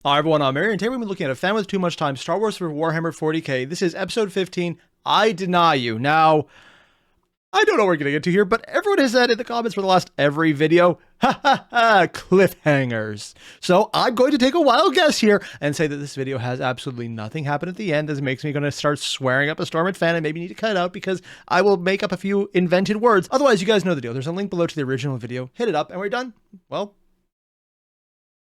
Hi everyone, I'm Airier, and today we're looking at A Fan with Too Much Time, Star Wars for Warhammer 40K. This is episode 15, I Deny You. Now, I don't know what we're getting into here, but everyone has said in the comments for the last every video, ha ha ha, cliffhangers. So I'm going to take a wild guess here and say that this video has absolutely nothing happen at the end. This makes me going to start swearing up a storm at fan and maybe need to cut it out because I will make up a few invented words. Otherwise, you guys know the deal. There's a link below to the original video. Hit it up and we're done. Well,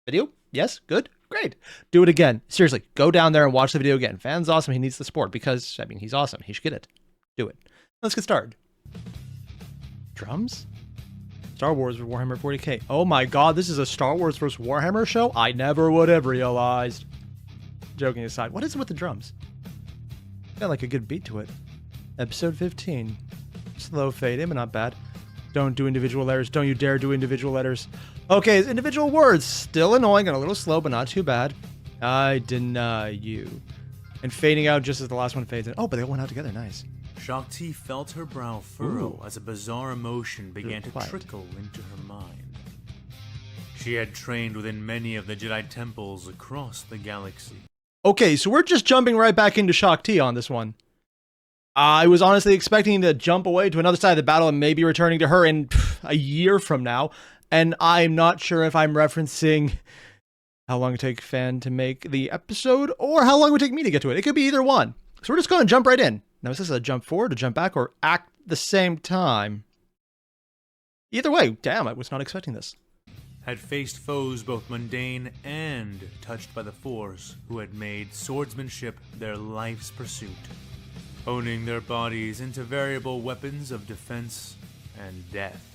video? Yes? Good? Great. Do it again. Seriously, go down there and watch the video again. Fan's awesome. He needs the support because, I mean, he's awesome. He should get it. Do it. Let's get started. Drums? Star Wars for Warhammer 40K. Oh my god, this is a Star Wars vs. Warhammer show? I never would have realized. Joking aside, what is it with the drums? Got like a good beat to it. Episode 15. Slow fade in, but not bad. Don't do individual letters. Don't you dare do individual letters. Okay, it's individual words. Still annoying and a little slow, but not too bad. I deny you. And fading out just as the last one fades in. Oh, but they all went out together. Nice. Shakti felt her brow furrow as a bizarre emotion began to trickle into her mind. She had trained within many of the Jedi temples across the galaxy. Okay, so we're just jumping right back into Shakti on this one. I was honestly expecting to jump away to another side of the battle and maybe returning to her in a year from now. And I'm not sure if I'm referencing how long it take fan to make the episode or how long it would take me to get to it. It could be either one. So we're just going to jump right in. Now, is this a jump forward, a jump back, or act the same time? Either way, damn, I was not expecting this. Had faced foes both mundane and touched by the Force who had made swordsmanship their life's pursuit, honing their bodies into variable weapons of defense and death.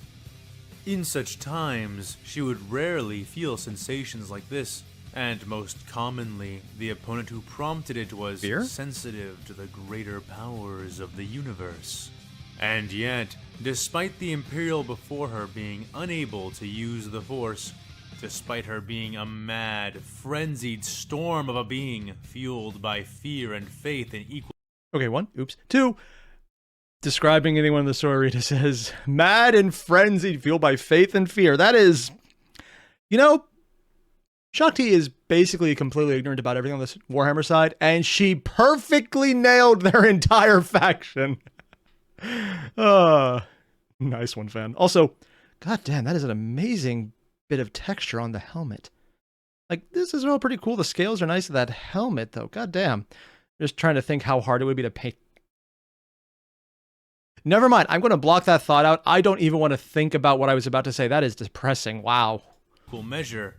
In such times, she would rarely feel sensations like this, and most commonly, the opponent who prompted it was sensitive to the greater powers of the universe. And yet, despite the Imperial before her being unable to use the Force, despite her being a mad, frenzied storm of a being fueled by fear and faith in equal... Okay, one. Oops. Two. Describing anyone in the story, it says, mad and frenzied, fueled by faith and fear. That is, you know, Shakti is basically completely ignorant about everything on this Warhammer side, and she perfectly nailed their entire faction. Nice one, fan. Also, goddamn, that is an amazing bit of texture on the helmet. Like, this is all pretty cool. The scales are nice of that helmet, though. Goddamn. Just trying to think how hard it would be to paint. Never mind. I'm going to block that thought out. I don't even want to think about what I was about to say. That is depressing. Wow. Cool measure.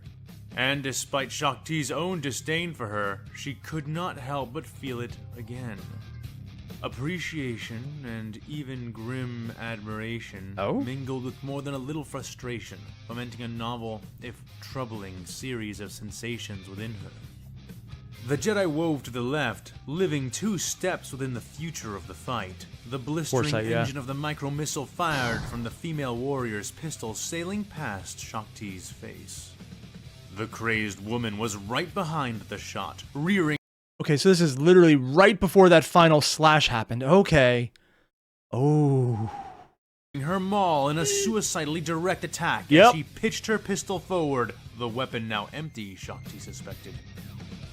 And despite Shakti's own disdain for her, she could not help but feel it again. Appreciation and even grim admiration mingled with more than a little frustration, fomenting a novel, if troubling, series of sensations within her. The Jedi wove to the left, living 2 steps within the future of the fight. The blistering engine of the micro-missile fired from the female warrior's pistol sailing past Shakti's face. The crazed woman was right behind the shot, rearing... Okay, so this is literally right before that final slash happened. Okay. Oh. Her maul in a suicidally direct attack as she pitched her pistol forward, the weapon now empty, Shakti suspected.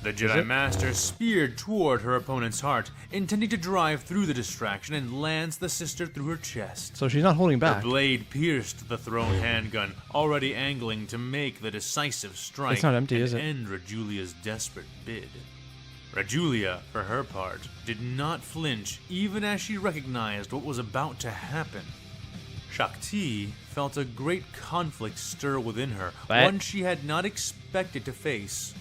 The Jedi Master speared toward her opponent's heart, intending to drive through the distraction and lance the sister through her chest. So she's not holding back. The blade pierced the thrown handgun, already angling to make the decisive strike. It's not empty, is it? End Rajulia's desperate bid. Rajulia, for her part, did not flinch even as she recognized what was about to happen. Shakti felt a great conflict stir within her, one she had not expected to face.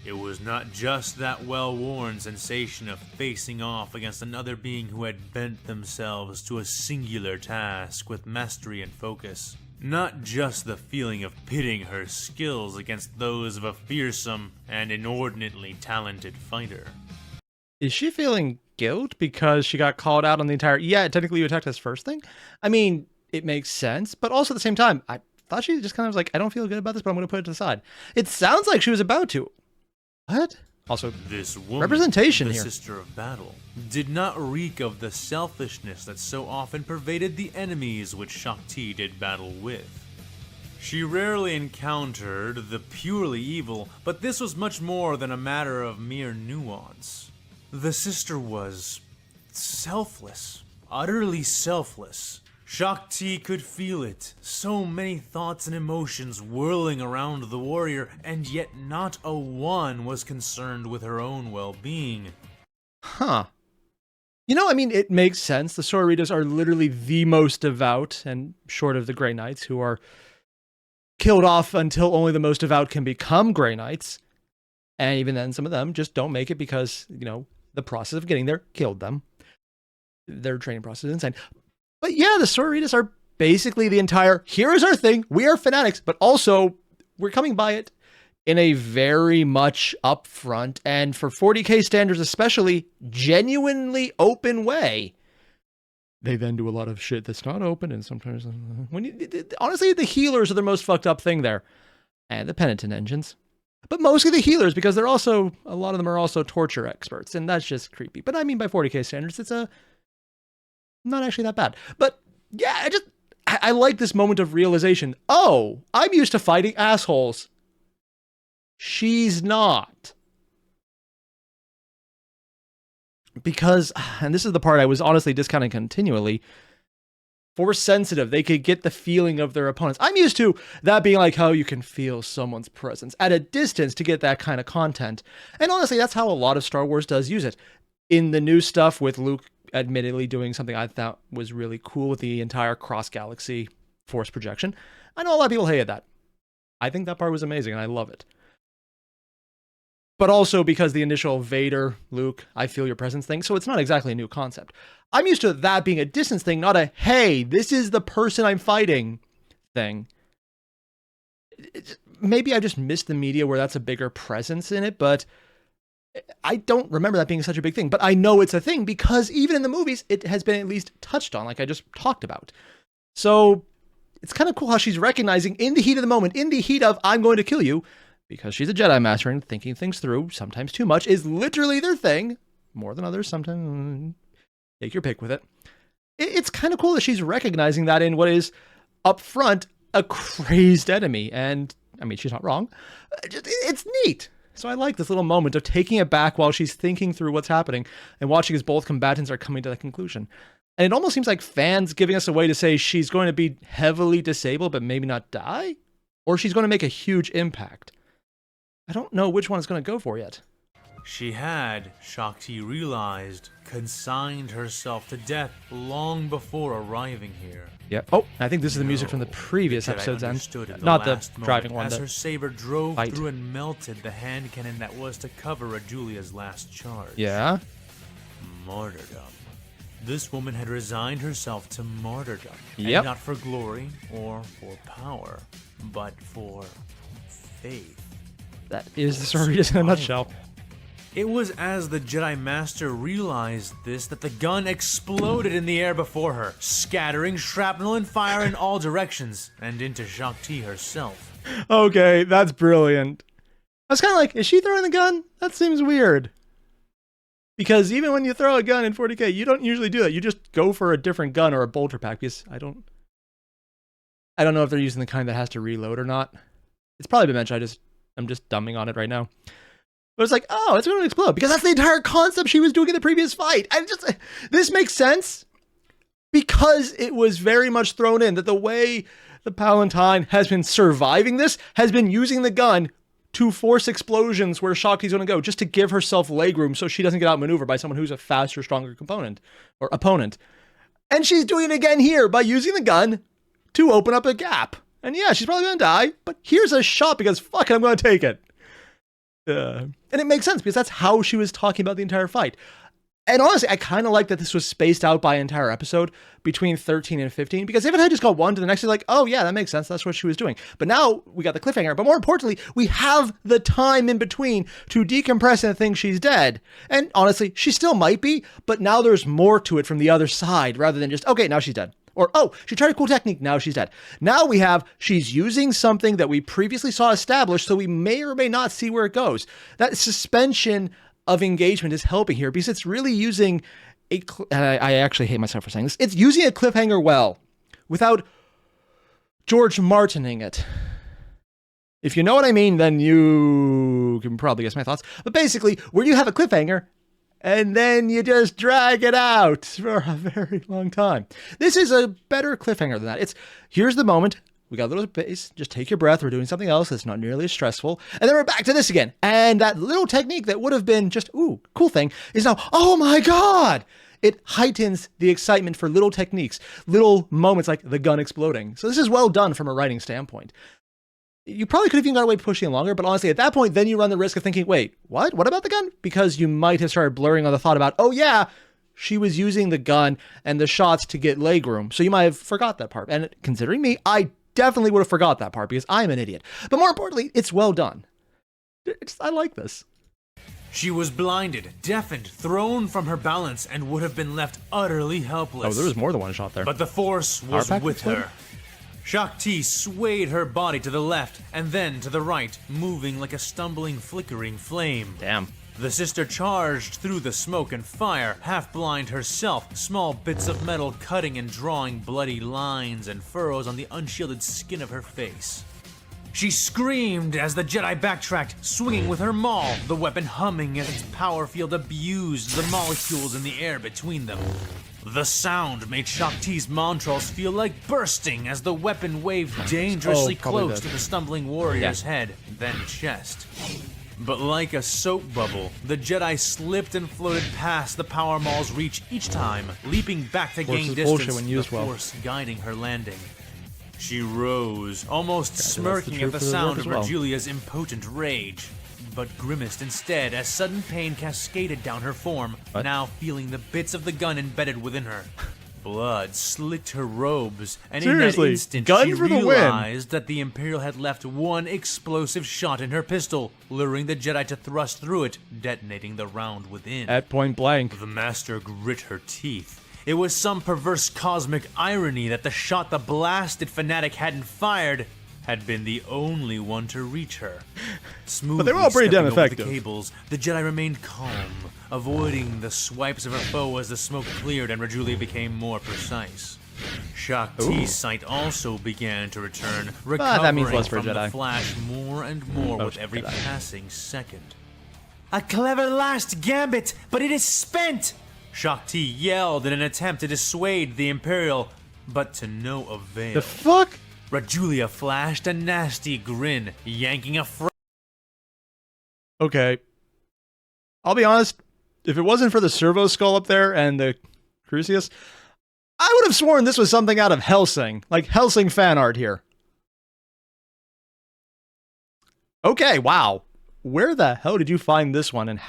It was not just that well-worn sensation of facing off against another being who had bent themselves to a singular task with mastery and focus. Not just the feeling of pitting her skills against those of a fearsome and inordinately talented fighter. Is she feeling guilt because she got called out on the entire... Yeah, technically you attacked us first thing? I mean, it makes sense, but also at the same time, I thought she just kind of was like, I don't feel good about this, but I'm going to put it to the side. It sounds like she was about to. What? Also, this woman, representation the here. Sister of Battle, did not reek of the selfishness that so often pervaded the enemies which Shakti did battle with. She rarely encountered the purely evil, but this was much more than a matter of mere nuance. The sister was selfless, utterly selfless. Shakti could feel it, so many thoughts and emotions whirling around the warrior, and yet not a one was concerned with her own well-being. Huh. You know, I mean, it makes sense. The Sororitas are literally the most devout, and short of the Grey Knights, who are killed off until only the most devout can become Grey Knights. And even then, some of them just don't make it because, you know, the process of getting there killed them. Their training process is insane. But yeah, the Sororitas are basically the entire, here is our thing, we are fanatics, but also we're coming by it in a very much upfront, and for 40K standards especially, genuinely open way. They then do a lot of shit that's not open, and sometimes, honestly, the healers are the most fucked up thing there. And the penitent engines. But mostly the healers, because they're also, a lot of them are also torture experts, and that's just creepy. But I mean, by 40K standards, it's not actually that bad. But yeah, I like this moment of realization. Oh, I'm used to fighting assholes. She's not. Because, and this is the part I was honestly discounting continually, Force sensitive, they could get the feeling of their opponents. I'm used to that being like how you can feel someone's presence at a distance to get that kind of content. And honestly, that's how a lot of Star Wars does use it. In the new stuff with Luke admittedly doing something I thought was really cool with the entire cross-galaxy force projection. I know a lot of people hated that. I think that part was amazing and I love it. But also because the initial Vader, Luke, I feel your presence thing, so it's not exactly a new concept. I'm used to that being a distance thing, not a, hey, this is the person I'm fighting thing. Maybe I just missed the media where that's a bigger presence in it, but I don't remember that being such a big thing. But I know it's a thing because even in the movies, it has been at least touched on, like I just talked about. So it's kind of cool how she's recognizing in the heat of the moment, in the heat of, I'm going to kill you, because she's a Jedi Master and thinking things through, sometimes too much, is literally their thing. More than others, sometimes. Take your pick with it. It's kind of cool that she's recognizing that in what is, up front, a crazed enemy. And, I mean, she's not wrong. It's neat. So I like this little moment of taking it back while she's thinking through what's happening and watching as both combatants are coming to that conclusion. And it almost seems like fans giving us a way to say she's going to be heavily disabled but maybe not die? Or she's going to make a huge impact. I don't know which one it's going to go for yet. She had, Shakti realized, consigned herself to death long before arriving here. Yeah. Oh, I think this is the music from the previous episode's end. Not the driving one. As her saber drove through and melted the hand cannon that was to cover Ajulia's last charge. Yeah? Martyrdom. This woman had resigned herself to martyrdom. Yep. And not for glory or for power, but for faith. That is the story in a nutshell. It was as the Jedi Master realized this that the gun exploded in the air before her, scattering shrapnel and fire in all directions, and into Shakti herself. Okay, that's brilliant. I was kind of like, is she throwing the gun? That seems weird. Because even when you throw a gun in 40K, you don't usually do that. You just go for a different gun or a bolter pack, because I don't know if they're using the kind that has to reload or not. It's probably been mentioned, I'm just dumbing on it right now. But it's like, oh, it's going to explode. Because that's the entire concept she was doing in the previous fight. This makes sense. Because it was very much thrown in that the way the Palatine has been surviving this has been using the gun to force explosions where Shakti's going to go, just to give herself legroom so she doesn't get outmaneuvered by someone who's a faster, stronger component or opponent. And she's doing it again here by using the gun to open up a gap. And yeah, she's probably going to die, but here's a shot because fuck it, I'm going to take it. And it makes sense because that's how she was talking about the entire fight. And honestly, I kind of like that this was spaced out by an entire episode between 13 and 15, because if it had just got one to the next, it's like, oh yeah, that makes sense. That's what she was doing. But now we got the cliffhanger. But more importantly, we have the time in between to decompress and think she's dead. And honestly, she still might be, but now there's more to it from the other side rather than just, okay, now she's dead. Or, oh, she tried a cool technique, now she's dead. Now we have, she's using something that we previously saw established, so we may or may not see where it goes. That suspension of engagement is helping here, because it's really using I actually hate myself for saying this, it's using a cliffhanger well, without George Martining it. If you know what I mean, then you can probably guess my thoughts. But basically, where you have a cliffhanger, and then you just drag it out for a very long time. This is a better cliffhanger than that. It's, here's the moment. We got a little space. Just take your breath. We're doing something else that's not nearly as stressful. And then we're back to this again. And that little technique that would have been just, ooh, cool thing, is now, oh my God! It heightens the excitement for little techniques, little moments like the gun exploding. So this is well done from a writing standpoint. You probably could have even got away pushing longer, but honestly, at that point, then you run the risk of thinking, wait, what? What about the gun? Because you might have started blurring on the thought about, oh yeah, she was using the gun and the shots to get legroom. So you might have forgot that part. And considering me, I definitely would have forgot that part because I'm an idiot. But more importantly, it's well done. I like this. She was blinded, deafened, thrown from her balance, and would have been left utterly helpless. Oh, there was more than one shot there. But the Force was with her. Shakti swayed her body to the left and then to the right, moving like a stumbling, flickering flame. Damn. The sister charged through the smoke and fire, half blind herself, small bits of metal cutting and drawing bloody lines and furrows on the unshielded skin of her face. She screamed as the Jedi backtracked, swinging with her maul, the weapon humming as its power field abused the molecules in the air between them. The sound made Shakti's Montrals feel like bursting as the weapon waved dangerously close to the stumbling warrior's head, then chest. But like a soap bubble, the Jedi slipped and floated past the power maul's reach each time, leaping back to gain distance, when used the Force guiding her landing. She rose, almost smirking at the sound of Rajulia's impotent rage, but grimaced instead as sudden pain cascaded down her form, now feeling the bits of the gun embedded within her. Blood slicked her robes, and in that instant she realized that the Imperial had left one explosive shot in her pistol, luring the Jedi to thrust through it, detonating the round within. At point blank. The Master grit her teeth. It was some perverse cosmic irony that the shot the blasted fanatic hadn't fired had been the only one to reach her. Smoothly but they were all pretty damn effective. The cables, the Jedi remained calm, avoiding the swipes of her foe as the smoke cleared and Rajulia became more precise. Shakti's sight also began to return, recovering that means less for from Jedi. the flash more and more with every passing second. A clever last gambit, but it is spent! Shakti yelled in an attempt to dissuade the Imperial, but to no avail. The fuck? Rajulia flashed a nasty grin, yanking a Okay. I'll be honest, if it wasn't for the servo skull up there and the Crucius, I would have sworn this was something out of Hellsing. Like Hellsing fan art here. Okay, wow. Where the hell did you find this one, and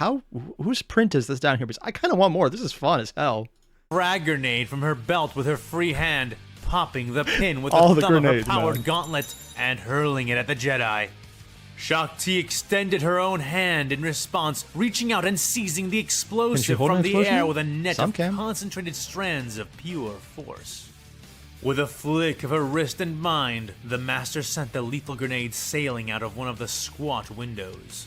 whose print is this down here? Because I kind of want more. This is fun as hell. Frag grenade from her belt with her free hand, popping the pin with All the thumb grenades, of her powered man. gauntlet and hurling it at the Jedi. Shakti extended her own hand in response, reaching out and seizing the explosive from the air with a net of concentrated strands of pure force. With a flick of her wrist and mind, the Master sent the lethal grenade sailing out of one of the squat windows.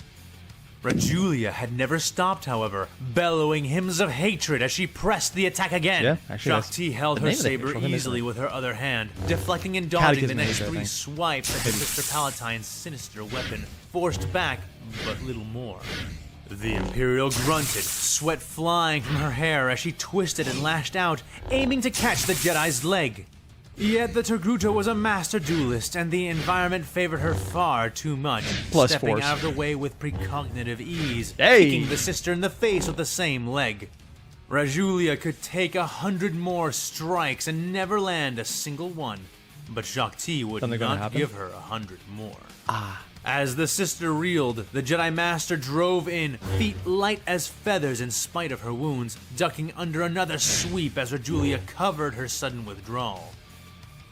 Rajulia had never stopped, however, bellowing hymns of hatred as she pressed the attack again. Yeah, actually, Shakti held her saber easily with her other hand, deflecting and dodging the next three swipes at the Sister Palatine's sinister weapon, forced back but little more. The Imperial grunted, sweat flying from her hair as she twisted and lashed out, aiming to catch the Jedi's leg. Yet the Togruta was a master duelist, and the environment favored her far too much, stepping out of the way with precognitive ease, kicking the sister in the face with the same leg. Rajulia could take 100 more strikes and never land a single one, but Shakti would not give her 100 more. As the sister reeled, the Jedi Master drove in, feet light as feathers in spite of her wounds, ducking under another sweep as Rajulia covered her sudden withdrawal.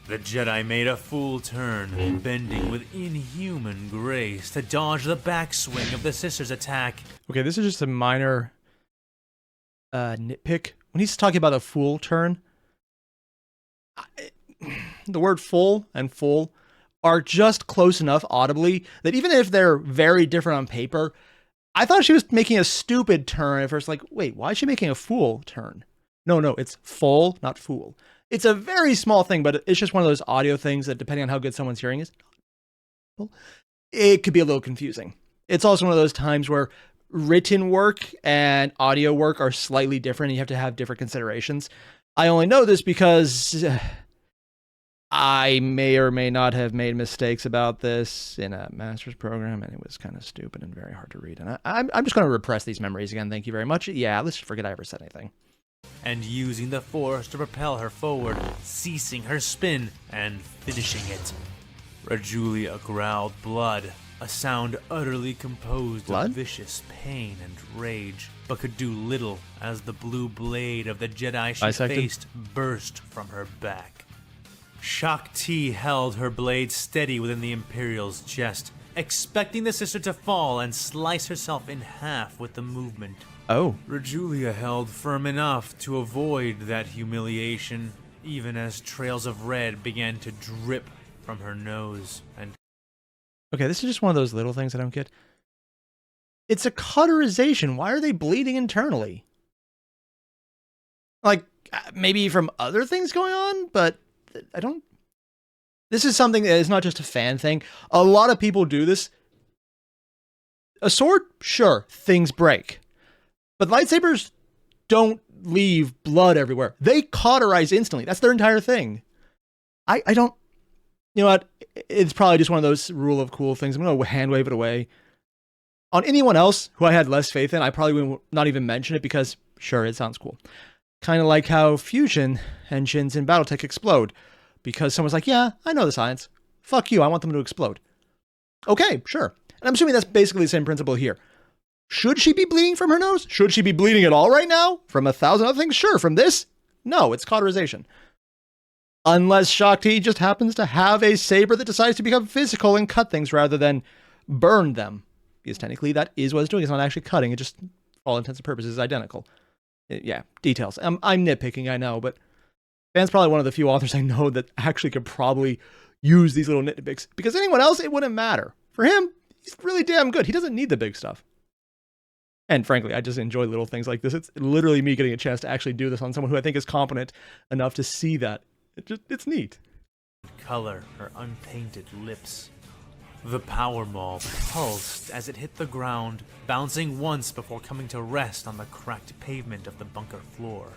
The Jedi made a full turn, bending with inhuman grace to dodge the backswing of the sister's attack. Okay, this is just a minor nitpick. When he's talking about a full turn, the word full and full are just close enough audibly that even if they're very different on paper, I thought she was making a stupid turn at first. Like, wait, why is she making a fool turn? No, it's full, not fool. It's a very small thing, but it's just one of those audio things that, depending on how good someone's hearing is, it could be a little confusing. It's also one of those times where written work and audio work are slightly different, and you have to have different considerations. I only know this because I may or may not have made mistakes about this in a master's program, and it was kind of stupid and very hard to read. And I'm just going to repress these memories again. Thank you very much. Yeah, let's just forget I ever said anything. And using the force to propel her forward, ceasing her spin and finishing it. Rajulia growled blood, a sound utterly composed of vicious pain and rage, but could do little as the blue blade of the Jedi she faced burst from her back. Shakti held her blade steady within the Imperial's chest, expecting the sister to fall and slice herself in half with the movement. Oh. Rajulia held firm enough to avoid that humiliation, even as trails of red began to drip from her nose and... Okay, this is just one of those little things I don't get. It's a cauterization. Why are they bleeding internally? Like, maybe from other things going on, but I don't... This is something that is not just a fan thing. A lot of people do this. A sword? Sure, things break. But lightsabers don't leave blood everywhere. They cauterize instantly. That's their entire thing. I don't... You know what? It's probably just one of those rule of cool things. I'm going to hand wave it away. On anyone else who I had less faith in, I probably would not even mention it because, sure, it sounds cool. Kind of like how fusion engines in Battletech explode. Because someone's like, yeah, I know the science. Fuck you, I want them to explode. Okay, sure. And I'm assuming that's basically the same principle here. Should she be bleeding from her nose? Should she be bleeding at all right now? From 1,000 other things? Sure. From this? No, it's cauterization. Unless Shakti just happens to have a saber that decides to become physical and cut things rather than burn them. Because technically that is what it's doing. It's not actually cutting. It just, for all intents and purposes, is identical. Yeah, details. I'm nitpicking, I know, but Van's probably one of the few authors I know that actually could probably use these little nitpicks. Because anyone else, it wouldn't matter. For him, he's really damn good. He doesn't need the big stuff. And frankly, I just enjoy little things like this. It's literally me getting a chance to actually do this on someone who I think is competent enough to see that. It's neat. Color her unpainted lips. The power maul pulsed as it hit the ground, bouncing once before coming to rest on the cracked pavement of the bunker floor.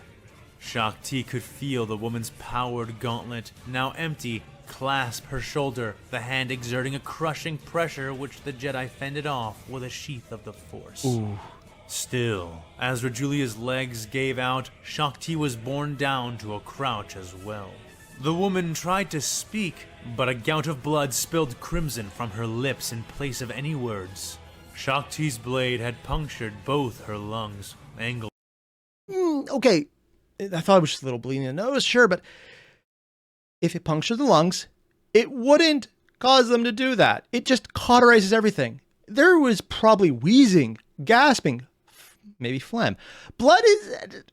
Shakti could feel the woman's powered gauntlet, now empty, clasp her shoulder, the hand exerting a crushing pressure which the Jedi fended off with a sheath of the Force. Ooh. Still, as Rajulia's legs gave out, Shakti was borne down to a crouch as well. The woman tried to speak, but a gout of blood spilled crimson from her lips in place of any words. Shakti's blade had punctured both her lungs, angled. Okay, I thought it was just a little bleeding in the nose, sure, but if it punctured the lungs, it wouldn't cause them to do that. It just cauterizes everything. There was probably wheezing, gasping, maybe phlegm. Blood is...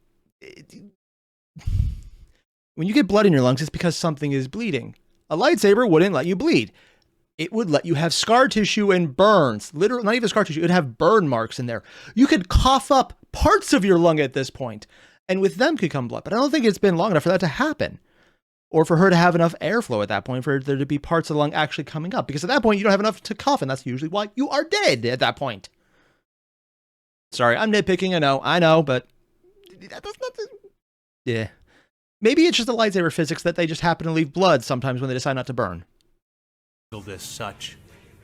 When you get blood in your lungs, it's because something is bleeding. A lightsaber wouldn't let you bleed. It would let you have scar tissue and burns. Literally, not even scar tissue. It would have burn marks in there. You could cough up parts of your lung at this point, and with them could come blood. But I don't think it's been long enough for that to happen. Or for her to have enough airflow at that point for there to be parts of the lung actually coming up. Because at that point, you don't have enough to cough, and that's usually why you are dead at that point. Sorry, I'm nitpicking, I know, but that's not the... Yeah. Maybe it's just the lightsaber physics that they just happen to leave blood sometimes when they decide not to burn. As such,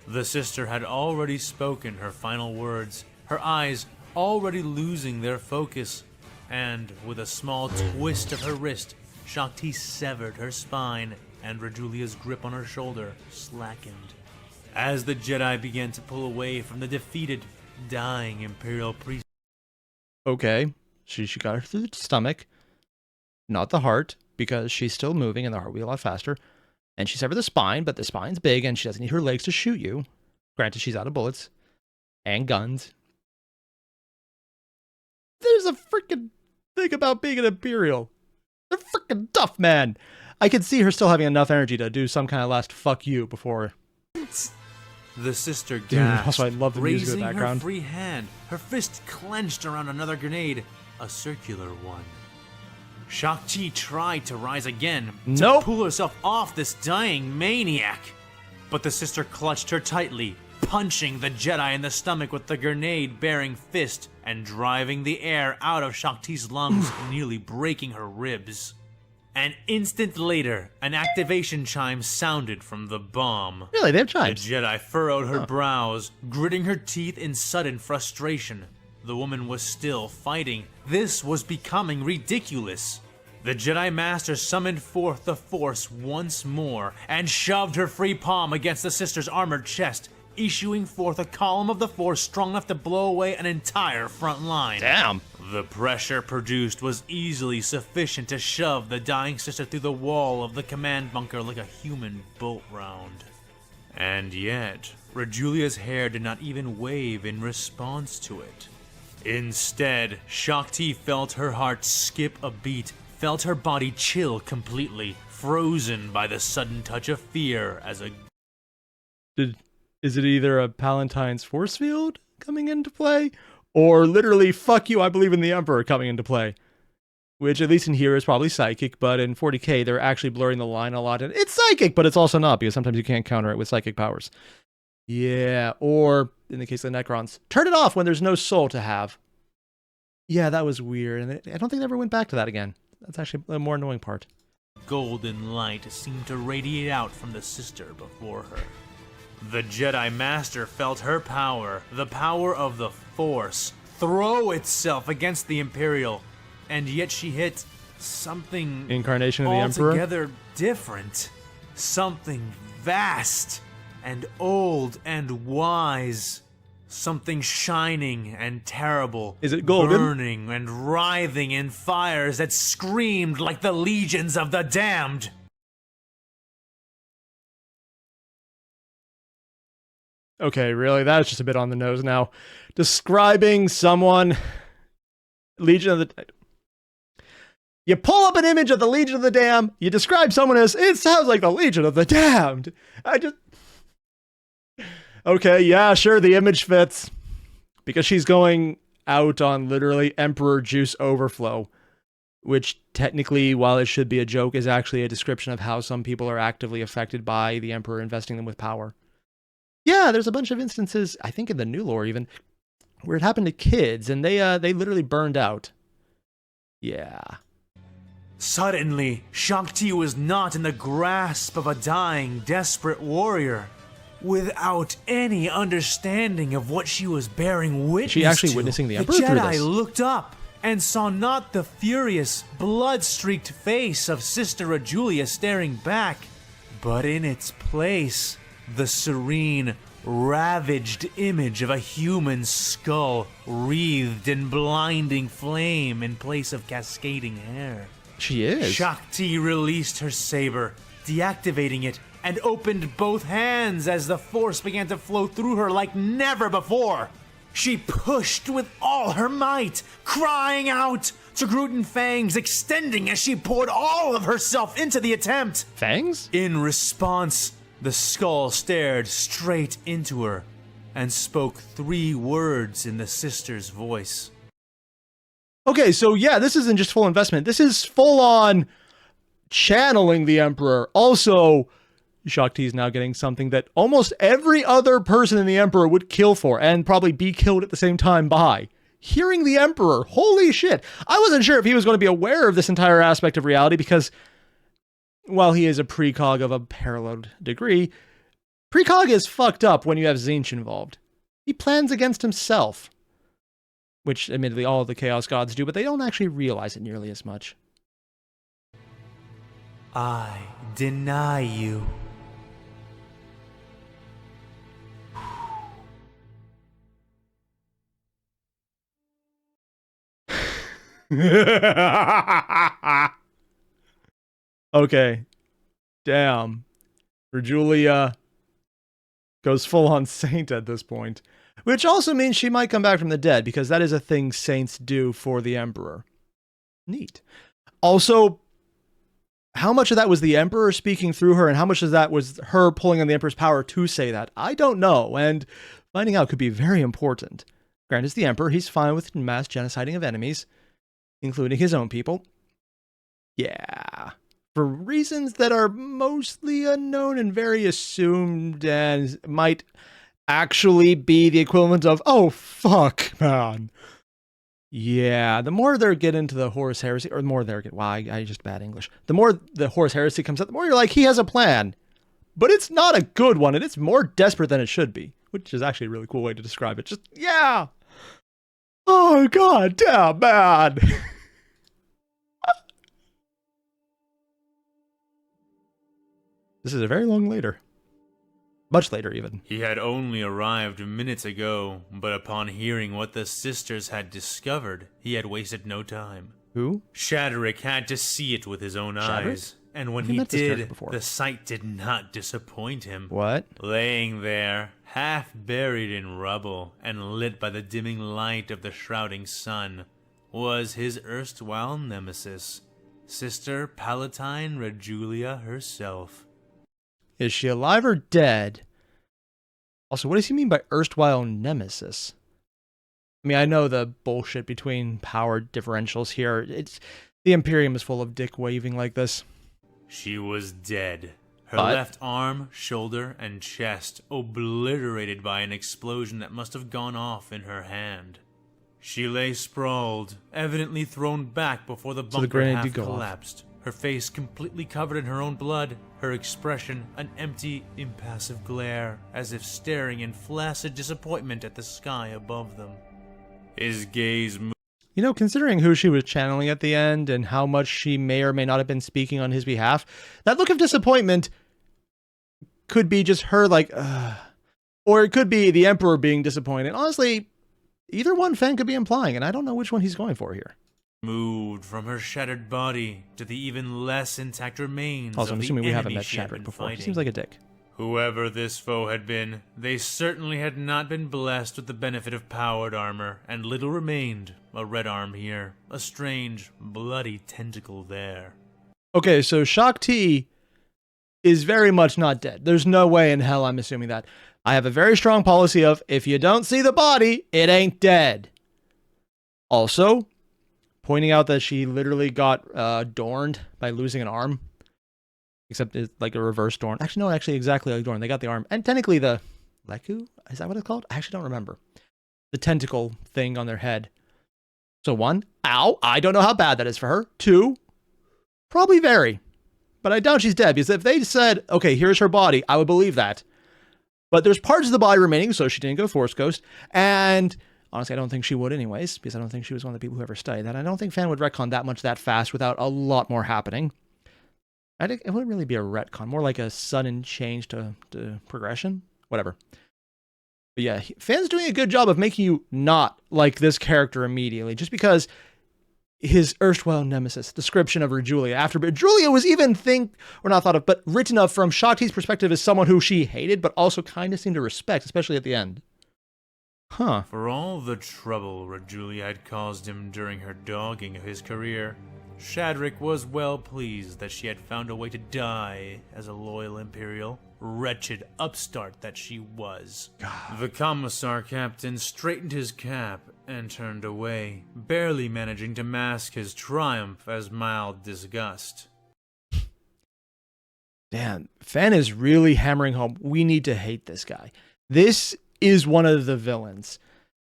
the sister had already spoken her final words, her eyes already losing their focus, and with a small twist of her wrist, Shakti severed her spine, and Rajulia's grip on her shoulder slackened. As the Jedi began to pull away from the defeated, dying Imperial priest. Okay, she got her through the stomach. Not the heart, because she's still moving and the heart will be a lot faster. And she severed the spine, but the spine's big and she doesn't need her legs to shoot you. Granted, she's out of bullets. And guns. There's a freaking thing about being an Imperial. They're freaking tough, man. I could see her still having enough energy to do some kind of last fuck you before... The sister gasped, also, I love the music in the background. Raising her free hand, her fist clenched around another grenade, a circular one. Shang-Chi tried to rise again Nope. to pull herself off this dying maniac. But the sister clutched her tightly, punching the Jedi in the stomach with the grenade-bearing fist and driving the air out of Shang-Chi's lungs, nearly breaking her ribs. An instant later, an activation chime sounded from the bomb. Really, they have The chimes. Jedi furrowed her brows, gritting her teeth in sudden frustration. The woman was still fighting. This was becoming ridiculous. The Jedi Master summoned forth the Force once more and shoved her free palm against the sister's armored chest, issuing forth a column of the Force strong enough to blow away an entire front line. Damn. The pressure produced was easily sufficient to shove the dying sister through the wall of the command bunker like a human bolt round. And yet, Rejulia's hair did not even wave in response to it. Instead, Shakti felt her heart skip a beat, felt her body chill completely, frozen by the sudden touch of fear as a... Is it either a Palatine's force field coming into play, or literally, fuck you, I believe in the Emperor coming into play? Which, at least in here, is probably psychic, but in 40K, they're actually blurring the line a lot. And it's psychic, but it's also not, because sometimes you can't counter it with psychic powers. Yeah, or, in the case of the Necrons, turn it off when there's no soul to have. Yeah, that was weird, and I don't think they ever went back to that again. That's actually a more annoying part. golden light seemed to radiate out from the sister before her. The Jedi Master felt her power, the power of the Force, throw itself against the Imperial, and yet she hit something Incarnation of the Emperor? altogether different. Something vast and old and wise. Something shining and terrible. Is it golden? Burning and writhing in fires that screamed like the legions of the damned. Okay, really? That's just a bit on the nose now. Describing someone... Legion of the... You pull up an image of the Legion of the Damned, you describe someone as, it sounds like the Legion of the Damned. Okay, yeah, sure, the image fits. Because she's going out on literally Emperor Juice Overflow. Which technically, while it should be a joke, is actually a description of how some people are actively affected by the Emperor investing them with power. Yeah, there's a bunch of instances, I think in the new lore even, where it happened to kids, and they literally burned out. Yeah. Suddenly, Shang-Chi was not in the grasp of a dying, desperate warrior. Without any understanding of what she was bearing witness to, She actually witnessing the Emperor through Jedi this. looked up and saw not the furious, blood-streaked face of Sister Rejulia staring back, but in its place, the serene, ravaged image of a human skull wreathed in blinding flame in place of cascading hair. She is. Shakti released her saber, deactivating it, and opened both hands as the Force began to flow through her like never before. She pushed with all her might, crying out, Togrutan fangs extending as she poured all of herself into the attempt. Fangs? In response, the skull stared straight into her and spoke 3 words in the sister's voice. Okay, so yeah, this isn't just full investment. This is full on channeling the Emperor. Also, Shakti is now getting something that almost every other person in the Emperor would kill for and probably be killed at the same time by. Hearing the Emperor. Holy shit. I wasn't sure if he was going to be aware of this entire aspect of reality because, while he is a precog of a paralleled degree, precog is fucked up when you have Zinch involved. He plans against himself. Which, admittedly, all of the Chaos Gods do, but they don't actually realize it nearly as much. I deny you. Okay. Damn. Rejulia goes full on saint at this point. Which also means she might come back from the dead, because that is a thing saints do for the Emperor. Neat. Also, how much of that was the Emperor speaking through her, and how much of that was her pulling on the Emperor's power to say that? I don't know, and finding out could be very important. Granted, it's the Emperor. He's fine with mass genociding of enemies, including his own people. Yeah. For reasons that are mostly unknown and very assumed and might actually be the equivalent of, oh, fuck, man. Yeah, the more they're getting into the Horus Heresy, or the more they're getting, wow, I just bad English. The more the Horus Heresy comes out, the more you're like, he has a plan. But it's not a good one, and it's more desperate than it should be, which is actually a really cool way to describe it. Just, yeah. Oh, god damn, man. This is a very long later. Much later, even. He had only arrived minutes ago, but upon hearing what the sisters had discovered, he had wasted no time. Who? Shadrick had to see it with his own eyes. And when he met this character did, before. the sight did not disappoint him. What? Laying there, half buried in rubble and lit by the dimming light of the shrouding sun, was his erstwhile nemesis, Sister Palatine Rejulia herself. Is she alive or dead? Also, what does he mean by erstwhile nemesis? I mean, I know the bullshit between power differentials here. It's the Imperium is full of dick waving like this. She was dead. Her But? left arm, shoulder, and chest obliterated by an explosion that must have gone off in her hand. She lay sprawled, evidently thrown back before the bunker grenade half did go off. collapsed. Her face completely covered in her own blood, her expression an empty, impassive glare, as if staring in flaccid disappointment at the sky above them. His gaze moved. You know, considering who she was channeling at the end and how much she may or may not have been speaking on his behalf, that look of disappointment could be just her like, or it could be the Emperor being disappointed. Honestly, either one Fen could be implying, and I don't know which one he's going for here. Moved from her shattered body to the even less intact remains Also, of I'm the assuming we haven't enemy met she had Shadrick been before. He fighting. seems like a dick. Whoever this foe had been, they certainly had not been blessed with the benefit of powered armor, and little remained. A red arm here, a strange, bloody tentacle there. Okay, so Shakti is very much not dead. There's no way in hell I'm assuming that. I have a very strong policy of, if you don't see the body, it ain't dead. Also, pointing out that she literally got dorned by losing an arm. Except it's like a reverse Dorn. Actually, no, exactly like Dorn. They got the arm. And technically the Leku? Is that what it's called? I actually don't remember. The tentacle thing on their head. So 1, ow, I don't know how bad that is for her. 2, probably very. But I doubt she's dead, because if they said, okay, here's her body, I would believe that. But there's parts of the body remaining, so she didn't go Force Ghost. And honestly, I don't think she would anyways, because I don't think she was one of the people who ever studied that. I don't think Fan would retcon that much that fast without a lot more happening. I think it wouldn't really be a retcon, more like a sudden change to progression, whatever. But yeah, Fan's doing a good job of making you not like this character immediately, just because his erstwhile nemesis description of Rejulia after Rejulia was even not thought of, but written of from Shakti's perspective as someone who she hated, but also kind of seemed to respect, especially at the end. Huh. For all the trouble Rejulia had caused him during her dogging of his career, Shadrick was well pleased that she had found a way to die as a loyal Imperial, wretched upstart that she was. God. The Commissar Captain straightened his cap and turned away, barely managing to mask his triumph as mild disgust. Damn, Fan is really hammering home, we need to hate this guy. This is one of the villains.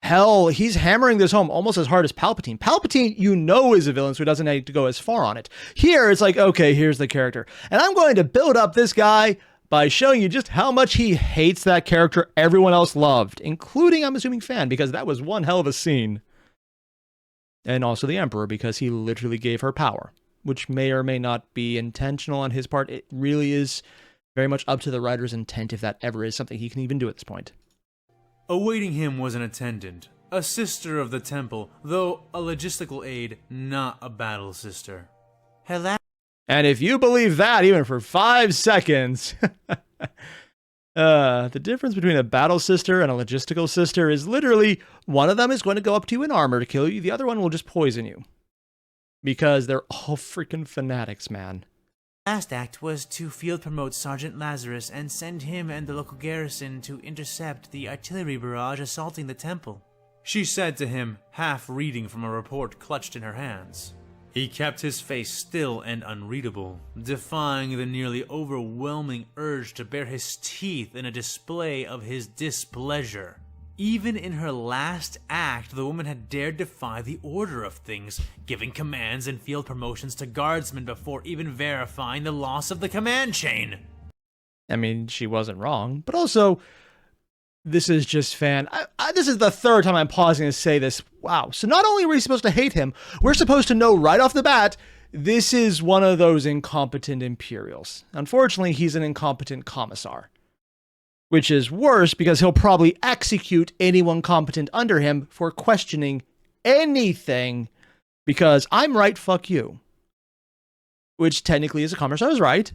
Hell, he's hammering this home almost as hard as Palpatine. Palpatine, you know, is a villain, so he doesn't need to go as far on it. Here, it's like, okay, here's the character. And I'm going to build up this guy by showing you just how much he hates that character everyone else loved, including, I'm assuming, Fan, because that was one hell of a scene. And also the Emperor, because he literally gave her power, which may or may not be intentional on his part. It really is very much up to the writer's intent, if that ever is something he can even do at this point. Awaiting him was an attendant, a sister of the temple, though a logistical aid, not a battle sister. Hello? And if you believe that, even for 5 seconds, the difference between a battle sister and a logistical sister is literally, one of them is going to go up to you in armor to kill you, the other one will just poison you. Because they're all freaking fanatics, man. Last act was to field promote Sergeant Lazarus and send him and the local garrison to intercept the artillery barrage assaulting the temple. She said to him, half reading from a report clutched in her hands. He kept his face still and unreadable, defying the nearly overwhelming urge to bare his teeth in a display of his displeasure. Even in her last act, the woman had dared defy the order of things, giving commands and field promotions to guardsmen before even verifying the loss of the command chain. I mean, she wasn't wrong, but also, this is just this is the third time I'm pausing to say this. Wow. So not only are we supposed to hate him, we're supposed to know right off the bat, this is one of those incompetent Imperials. Unfortunately, he's an incompetent commissar. Which is worse because he'll probably execute anyone competent under him for questioning anything because I'm right, fuck you. Which technically is a commissar's right.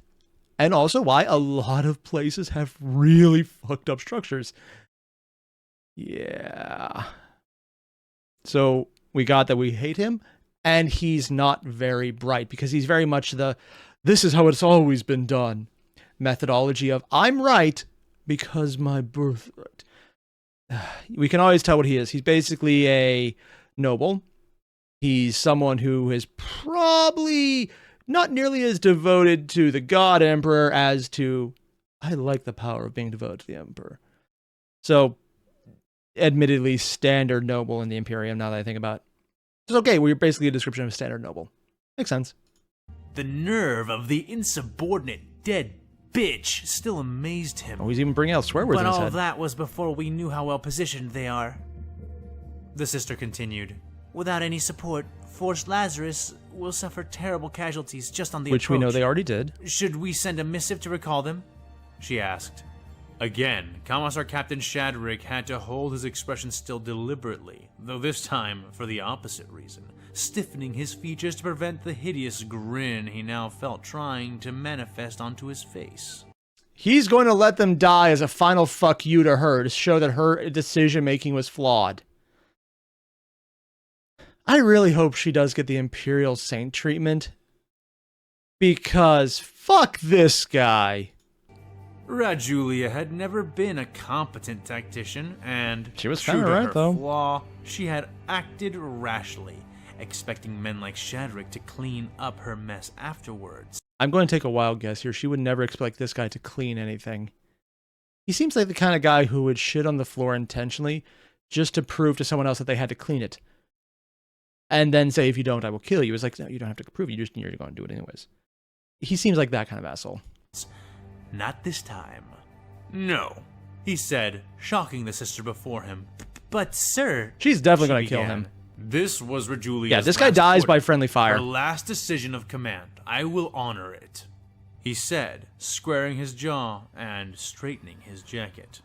And also why a lot of places have really fucked up structures. Yeah. So we got that we hate him, and he's not very bright because he's very much this is how it's always been done methodology of I'm right because my birthright. We can always tell what he is. He's basically a noble. He's someone who is probably not nearly as devoted to the God Emperor as to, I like the power of being devoted to the Emperor. So, admittedly, standard noble in the Imperium, now that I think about it. It's okay, we're basically a description of standard noble. Makes sense. The nerve of the insubordinate dead bitch still amazed him. Oh, he's even bringing out swear words in his But all head. that was before we knew how well positioned they are. The sister continued. Without any support, Forced Lazarus will suffer terrible casualties just on the Which approach. we know they already did. Should we send a missive to recall them? She asked. Again, Commissar Captain Shadrick had to hold his expression still deliberately, though this time for the opposite reason, stiffening his features to prevent the hideous grin he now felt trying to manifest onto his face. He's going to let them die as a final fuck you to her to show that her decision-making was flawed. I really hope she does get the Imperial Saint treatment. Because fuck this guy. Rajulia had never been a competent tactician, and She was true kinda to right, her though. flaw, she had acted rashly, expecting men like Shadrick to clean up her mess afterwards. I'm going to take a wild guess here. She would never expect this guy to clean anything. He seems like the kind of guy who would shit on the floor intentionally just to prove to someone else that they had to clean it. And then say, if you don't, I will kill you. It's like, no, you don't have to prove it. You're going to do it anyways. He seems like that kind of asshole. Not this time. No, he said, shocking the sister before him. But, sir... She's definitely She going to kill began. him. This was Rajulia's Yeah, this guy last dies order, by friendly fire. Her last decision of command. I will honor it, he said, squaring his jaw and straightening his jacket.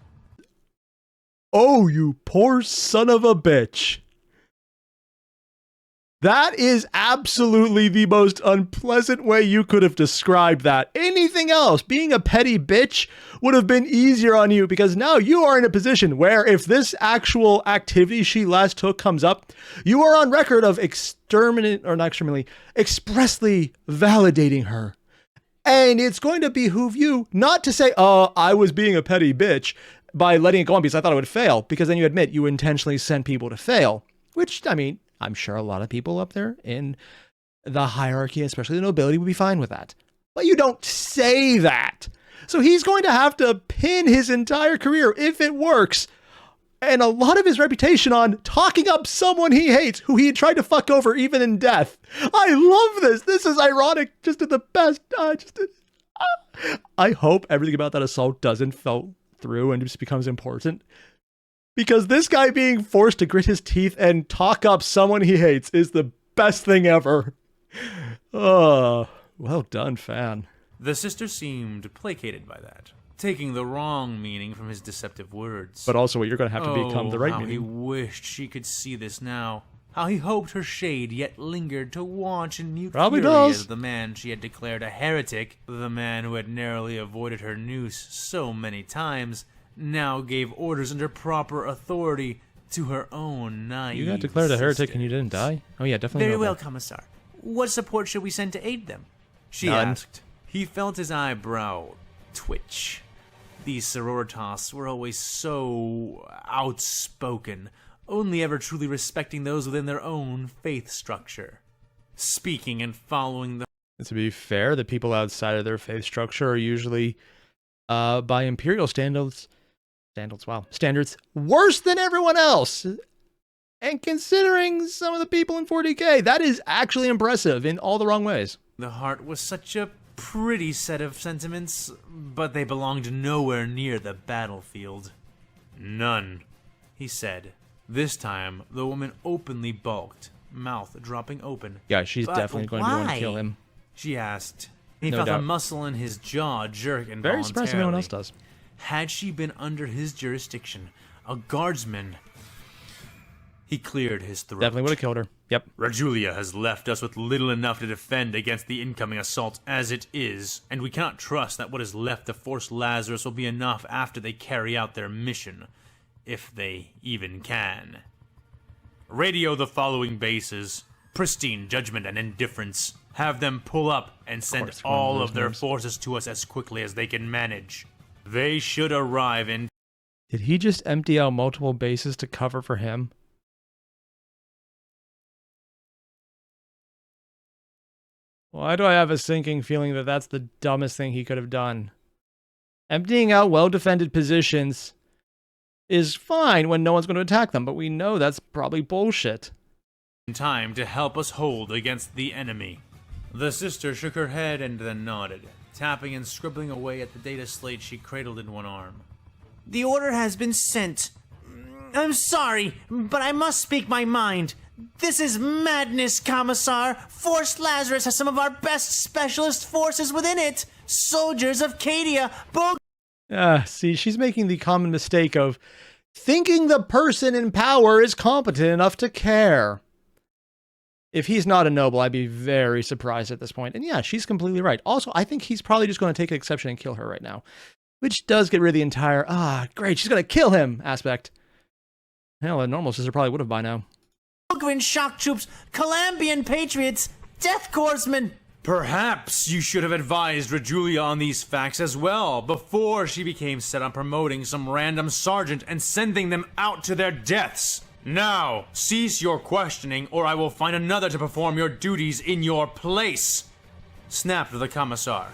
Oh, you poor son of a bitch. That is absolutely the most unpleasant way you could have described that. Anything else, being a petty bitch, would have been easier on you because now you are in a position where if this actual activity she last took comes up, you are on record of expressly validating her. And it's going to behoove you not to say, oh, I was being a petty bitch by letting it go on because I thought it would fail, because then you admit you intentionally sent people to fail, which, I mean, I'm sure a lot of people up there in the hierarchy, especially the nobility, would be fine with that. But you don't say that. So he's going to have to pin his entire career, if it works, and a lot of his reputation on talking up someone he hates, who he had tried to fuck over even in death. I love this. This is ironic, just at the best. I hope everything about that assault doesn't fall through and just becomes important. Because this guy being forced to grit his teeth and talk up someone he hates is the best thing ever. Oh, well done, fan. The sister seemed placated by that, taking the wrong meaning from his deceptive words. But also what you're going to have to become the right how meaning. he wished she could see this now. How he hoped her shade yet lingered to watch in mute Probably fury does. as the man she had declared a heretic, the man who had narrowly avoided her noose so many times, now gave orders under proper authority to her own naive You got declared a heretic assistant. and you didn't die? Oh yeah, definitely. Very noble. well, Commissar. What support should we send to aid them? She None. asked. He felt his eyebrow twitch. These sororitas were always so outspoken, only ever truly respecting those within their own faith structure. speaking and following the To be fair, the people outside of their faith structure are usually, by imperial standards, worse than everyone else. And considering some of the people in 40K, that is actually impressive in all the wrong ways. The heart was such a pretty set of sentiments, but they belonged nowhere near the battlefield. None, he said. This time, the woman openly balked, mouth dropping open. Yeah, she's definitely going to want to kill him. She asked. He No felt doubt. a muscle in his jaw jerk involuntarily. Very surprised no one else does. Had she been under his jurisdiction, a guardsman, he cleared his throat. Definitely would have killed her. Yep. Rajulia has left us with little enough to defend against the incoming assault as it is, and we cannot trust that what is left to force Lazarus will be enough after they carry out their mission, if they even can. Radio the following bases: pristine judgment and indifference. Have them pull up and send all of their forces to us as quickly as they can manage. They should arrive in... Did he just empty out multiple bases to cover for him? Why do I have a sinking feeling that that's the dumbest thing he could have done? Emptying out well-defended positions is fine when no one's going to attack them, but we know that's probably bullshit. time to help us hold against the enemy. The sister shook her head and then nodded, tapping and scribbling away at the data slate she cradled in one arm. The order has been sent. I'm sorry, but I must speak my mind. This is madness, Commissar. Force Lazarus has some of our best specialist forces within it. Soldiers of Cadia, See, she's making the common mistake of thinking the person in power is competent enough to care. If he's not a noble, I'd be very surprised at this point. And yeah, she's completely right. Also, I think he's probably just going to take exception and kill her right now. Which does get rid of the entire, great, she's going to kill him aspect. Hell, a normal sister probably would have by now. Bulgarin shock troops, Calambian patriots, death corpsmen. Perhaps you should have advised Rajulia on these facts as well, before she became set on promoting some random sergeant and sending them out to their deaths. Now, cease your questioning, or I will find another to perform your duties in your place, snapped the Commissar.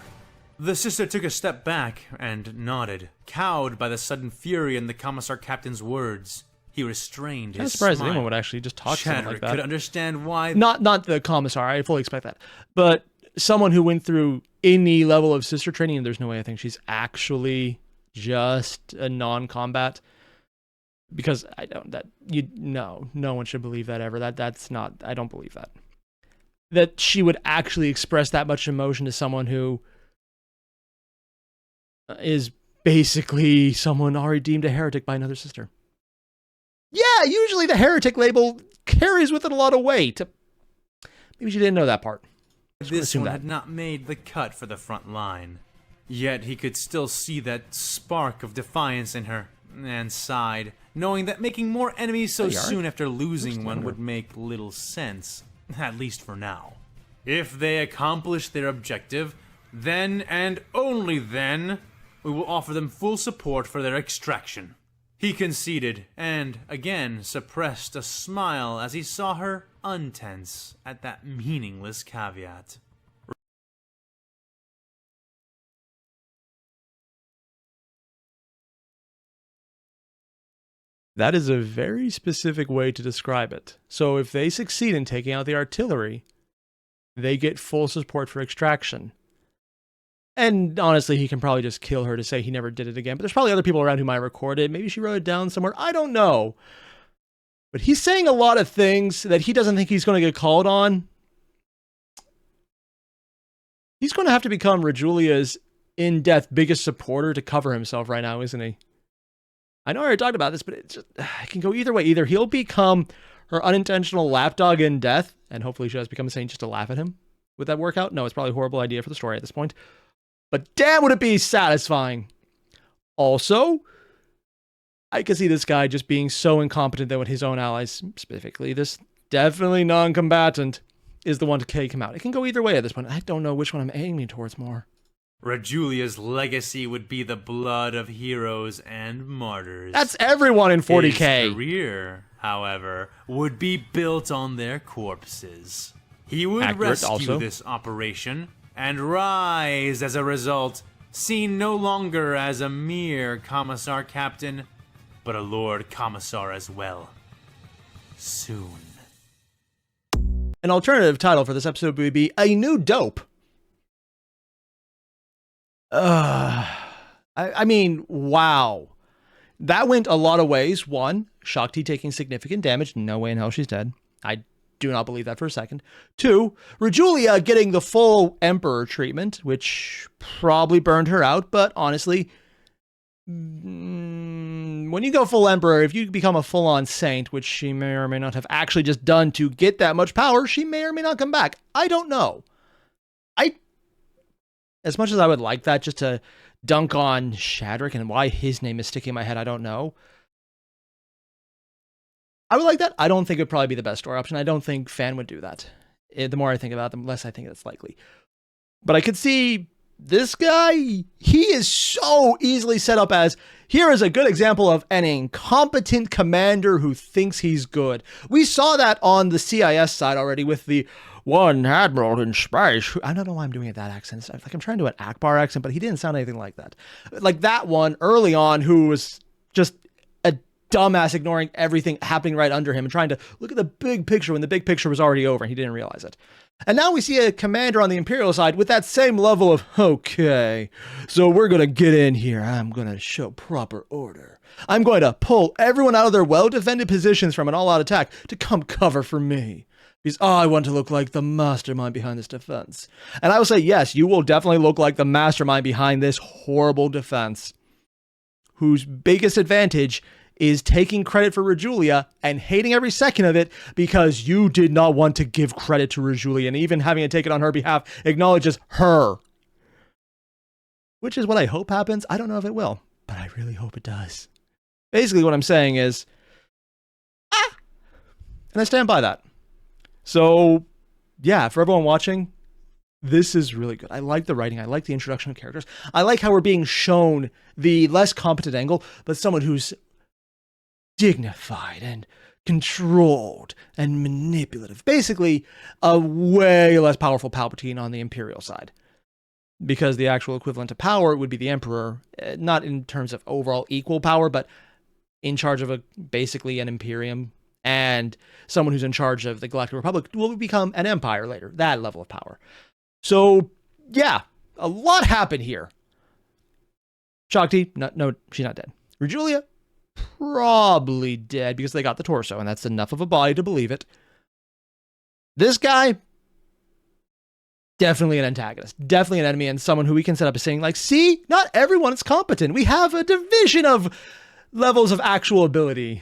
The sister took a step back and nodded, cowed by the sudden fury in the Commissar Captain's words. He restrained his I'm surprised smile. anyone would actually just talk to him like Chadrick that. could understand why... Not the Commissar, I fully expect that. But someone who went through any level of sister training, and there's no way I think she's actually just a non-combat. Because I don't, no one should believe that ever. That's not, I don't believe that. That she would actually express that much emotion to someone who is basically someone already deemed a heretic by another sister. Yeah, usually the heretic label carries with it a lot of weight. Maybe she didn't know that part. This one had not made the cut for the front line. Yet he could still see that spark of defiance in her, and sighed, knowing that making more enemies so soon after losing one would make little sense, at least for now. If they accomplish their objective, then and only then, we will offer them full support for their extraction. He conceded, and again suppressed a smile as he saw her untense at that meaningless caveat. That is a very specific way to describe it. So if they succeed in taking out the artillery, they get full support for extraction. And honestly, he can probably just kill her to say he never did it again. But there's probably other people around who might record it. Maybe she wrote it down somewhere. I don't know. But he's saying a lot of things that he doesn't think he's going to get called on. He's going to have to become Rajulia's in-death biggest supporter to cover himself right now, isn't he? I know I already talked about this, but it can go either way. Either he'll become her unintentional lapdog in death, and hopefully she does become a saint just to laugh at him. Would that work out? No, it's probably a horrible idea for the story at this point. But damn, would it be satisfying. Also, I can see this guy just being so incompetent that with his own allies, specifically this definitely non-combatant, is the one to take him out. It can go either way at this point. I don't know which one I'm aiming towards more. Rajulia's legacy would be the blood of heroes and martyrs. That's everyone in 40K. His career, however, would be built on their corpses. He would Accurate rescue also. this operation and rise as a result, seen no longer as a mere Commissar Captain, but a Lord Commissar as well. Soon. An alternative title for this episode would be A New Dope. I mean, wow. That went a lot of ways. One, Shakti taking significant damage. No way in hell she's dead. I do not believe that for a second. Two, Rejulia getting the full Emperor treatment, which probably burned her out, but honestly, when you go full Emperor, if you become a full-on Saint, which she may or may not have actually just done to get that much power, she may or may not come back. I don't know. As much as I would like that just to dunk on Shadrick and why his name is sticking in my head, I don't know. I would like that. I don't think it would probably be the best story option. I don't think Fan would do that. The more I think about it, the less I think it's likely. But I could see this guy, he is so easily set up as, here is a good example of an incompetent commander who thinks he's good. We saw that on the CIS side already with the one admiral in space. I don't know why I'm doing it that accent. It's like I'm trying to do an Akbar accent, but he didn't sound anything like that. Like that one early on who was just a dumbass ignoring everything happening right under him and trying to look at the big picture when the big picture was already over and he didn't realize it. And now we see a commander on the Imperial side with that same level of, okay, so we're going to get in here. I'm going to show proper order. I'm going to pull everyone out of their well-defended positions from an all-out attack to come cover for me. Because, I want to look like the mastermind behind this defense. And I will say, yes, you will definitely look like the mastermind behind this horrible defense, whose biggest advantage is taking credit for Rejulia and hating every second of it because you did not want to give credit to Rejulia, and even having to take it on her behalf acknowledges her. Which is what I hope happens. I don't know if it will, but I really hope it does. Basically, what I'm saying is, and I stand by that. So, yeah, for everyone watching, this is really good. I like the writing. I like the introduction of characters. I like how we're being shown the less competent angle, but someone who's dignified and controlled and manipulative. Basically, a way less powerful Palpatine on the Imperial side. Because the actual equivalent of power would be the Emperor, not in terms of overall equal power, but in charge of basically an Imperium. And someone who's in charge of the Galactic Republic will become an empire later. That level of power. So, yeah, a lot happened here. Shakti, no, she's not dead. Rejulia, probably dead because they got the torso, and that's enough of a body to believe it. This guy, definitely an antagonist, definitely an enemy, and someone who we can set up as saying, like, see, not everyone is competent. We have a division of levels of actual ability.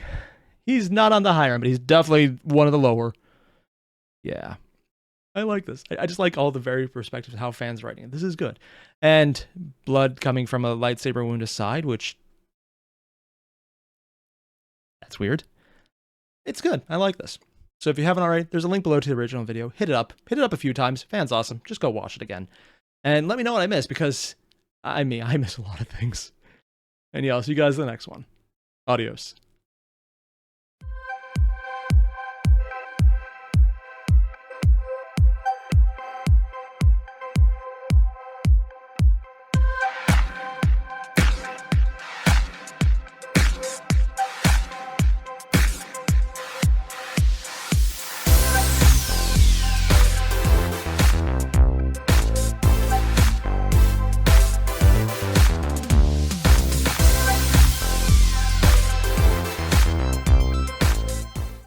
He's not on the higher end, but he's definitely one of the lower. Yeah. I like this. I just like all the varied perspectives of how fans writing it. This is good. And blood coming from a lightsaber wound aside, which... that's weird. It's good. I like this. So if you haven't already, there's a link below to the original video. Hit it up. Hit it up a few times. Fan's awesome. Just go watch it again. And let me know what I missed, because I miss a lot of things. And yeah, I'll see you guys in the next one. Adios.